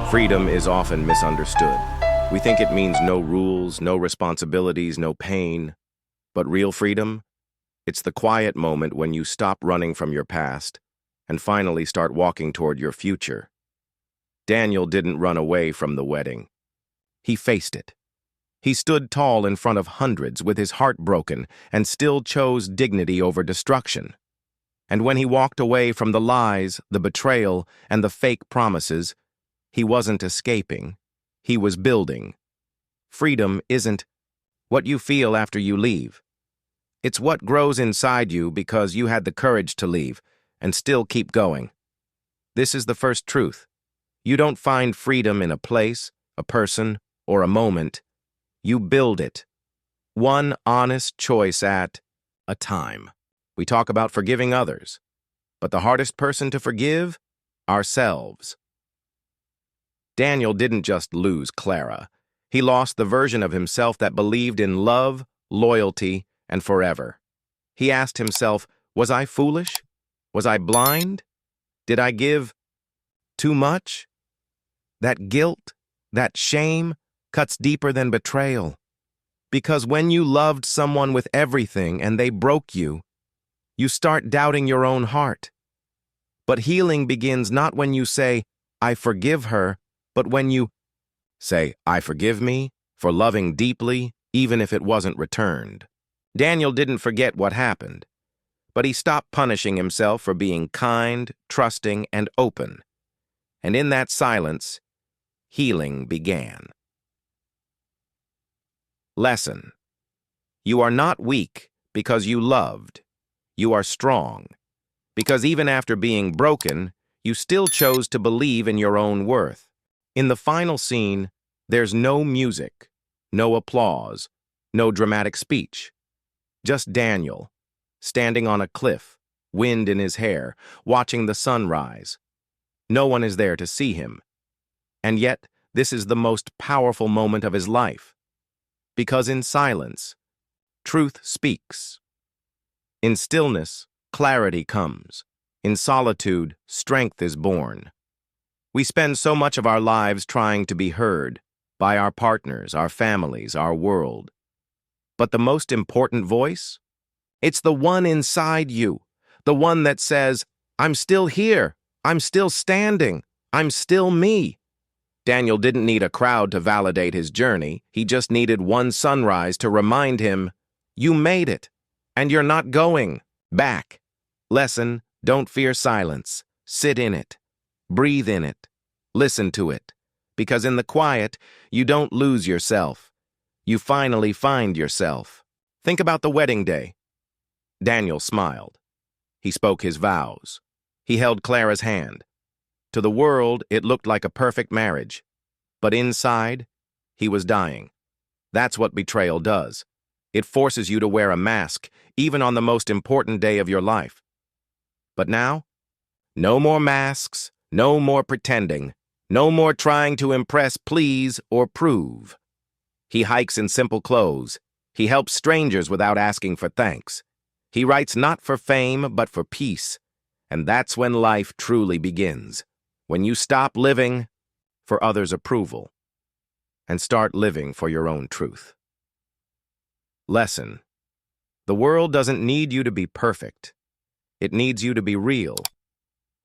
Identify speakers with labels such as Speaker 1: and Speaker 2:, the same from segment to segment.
Speaker 1: Freedom is often misunderstood. We think it means no rules, no responsibilities, no pain. But real freedom? It's the quiet moment when you stop running from your past and finally start walking toward your future. Daniel didn't run away from the wedding. He faced it. He stood tall in front of hundreds with his heart broken and still chose dignity over destruction. And when he walked away from the lies, the betrayal, and the fake promises, he wasn't escaping. He was building. Freedom isn't what you feel after you leave. It's what grows inside you because you had the courage to leave and still keep going. This is the first truth. You don't find freedom in a place, a person, or a moment. You build it. One honest choice at a time. We talk about forgiving others, but the hardest person to forgive? Ourselves. Daniel didn't just lose Clara. He lost the version of himself that believed in love, loyalty, and forever. He asked himself, was I foolish? Was I blind? Did I give too much? That guilt, that shame, cuts deeper than betrayal. Because when you loved someone with everything and they broke you, you start doubting your own heart. But healing begins not when you say, I forgive her, but when you say, I forgive me for loving deeply, even if it wasn't returned. Daniel didn't forget what happened, but he stopped punishing himself for being kind, trusting, and open. And in that silence, healing began. Lesson: you are not weak because you loved. You are strong because even after being broken, you still chose to believe in your own worth. In the final scene, there's no music, no applause, no dramatic speech. Just Daniel, standing on a cliff, wind in his hair, watching the sun rise. No one is there to see him. And yet, this is the most powerful moment of his life. Because in silence, truth speaks. In stillness, clarity comes. In solitude, strength is born. We spend so much of our lives trying to be heard by our partners, our families, our world. But the most important voice? It's the one inside you, the one that says, I'm still here, I'm still standing, I'm still me. Daniel didn't need a crowd to validate his journey. He just needed one sunrise to remind him, you made it, and you're not going back. Lesson: don't fear silence. Sit in it. Breathe in it. Listen to it. Because in the quiet, you don't lose yourself. You finally find yourself. Think about the wedding day. Daniel smiled. He spoke his vows. He held Clara's hand. To the world, it looked like a perfect marriage. But inside, he was dying. That's what betrayal does. It forces you to wear a mask, even on the most important day of your life. But now, no more masks, no more pretending, no more trying to impress, please, or prove. He hikes in simple clothes. He helps strangers without asking for thanks. He writes not for fame, but for peace. And that's when life truly begins. When you stop living for others' approval and start living for your own truth. Lesson: the world doesn't need you to be perfect. It needs you to be real.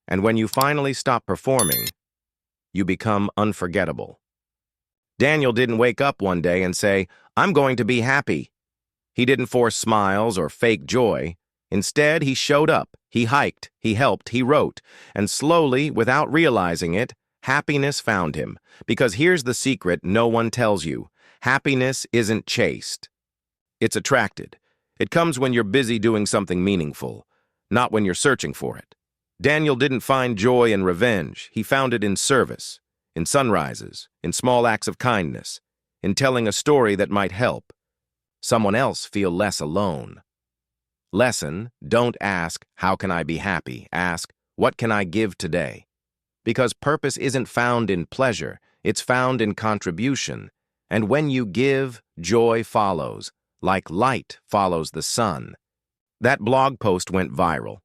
Speaker 1: And when you finally stop performing, you become unforgettable. Daniel didn't wake up one day and say, I'm going to be happy. He didn't force smiles or fake joy. Instead, he showed up, he hiked, he helped, he wrote, and slowly, without realizing it, happiness found him. Because here's the secret no one tells you. Happiness isn't chased. It's attracted. It comes when you're busy doing something meaningful, not when you're searching for it. Daniel didn't find joy in revenge. He found it in service, in sunrises, in small acts of kindness, in telling a story that might help someone else feel less alone. Lesson: don't ask, how can I be happy? Ask, what can I give today? Because purpose isn't found in pleasure, it's found in contribution. And when you give, joy follows, like light follows the sun. That blog post went viral.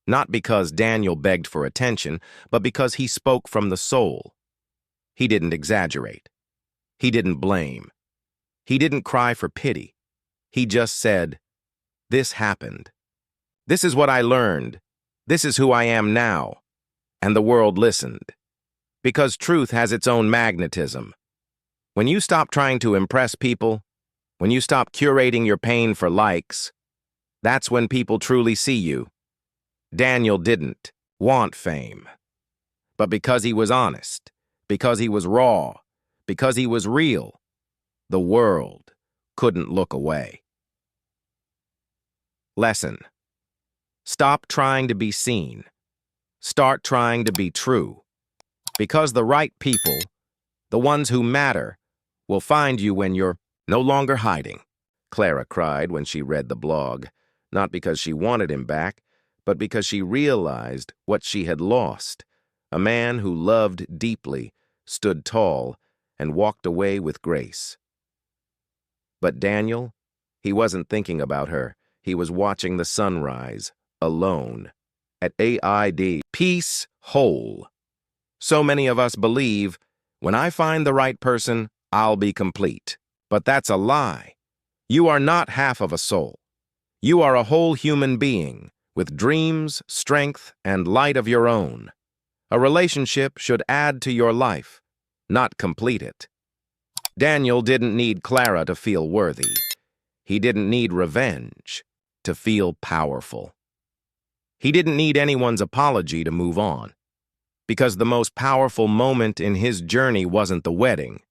Speaker 1: Not because Daniel begged for attention, but because he spoke from the soul. He didn't exaggerate. He didn't blame. He didn't cry for pity. He just said, "This happened. This is what I learned. This is who I am now." And the world listened. Because truth has its own magnetism. When you stop trying to impress people, when you stop curating your pain for likes, that's when people truly see you. Daniel didn't want fame. But because he was honest, because he was raw, because he was real, the world couldn't look away. Lesson: stop trying to be seen. Start trying to be true. Because the right people, the ones who matter, will find you when you're no longer hiding. Clara cried when she read the blog, not because she wanted him back, but because she realized what she had lost. A man who loved deeply, stood tall, and walked away with grace. But Daniel, he wasn't thinking about her. He was watching the sunrise, alone, at AID, peace whole. So many of us believe, when I find the right person, I'll be complete. But that's a lie. You are not half of a soul. You are a whole human being, with dreams, strength, and light of your own. A relationship should add to your life, not complete it. Daniel didn't need Clara to feel worthy. He didn't need revenge to feel powerful. He didn't need anyone's apology to move on. Because the most powerful moment in his journey wasn't the wedding.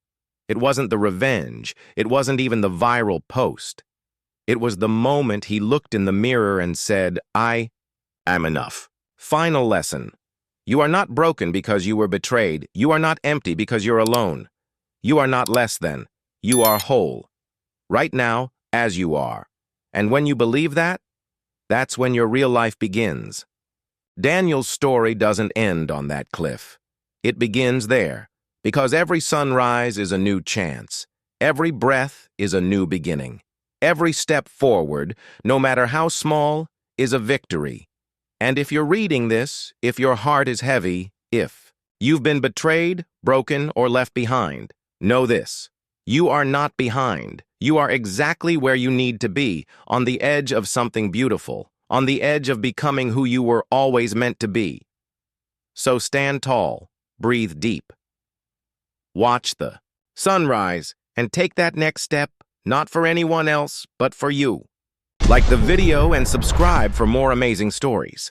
Speaker 1: It wasn't the revenge. It wasn't even the viral post. It was the moment he looked in the mirror and said, "I am enough." Final lesson. You are not broken because you were betrayed. You are not empty because you're alone. You are not less than. You are whole. Right now, as you are. And when you believe that, that's when your real life begins. Daniel's story doesn't end on that cliff. It begins there, because every sunrise is a new chance. Every breath is a new beginning. Every step forward, no matter how small, is a victory. And if you're reading this, if your heart is heavy, if you've been betrayed, broken, or left behind, know this: you are not behind. You are exactly where you need to be, on the edge of something beautiful, on the edge of becoming who you were always meant to be. So stand tall, breathe deep. Watch the sunrise and take that next step, not for anyone else, but for you. Like the video and subscribe for more amazing stories.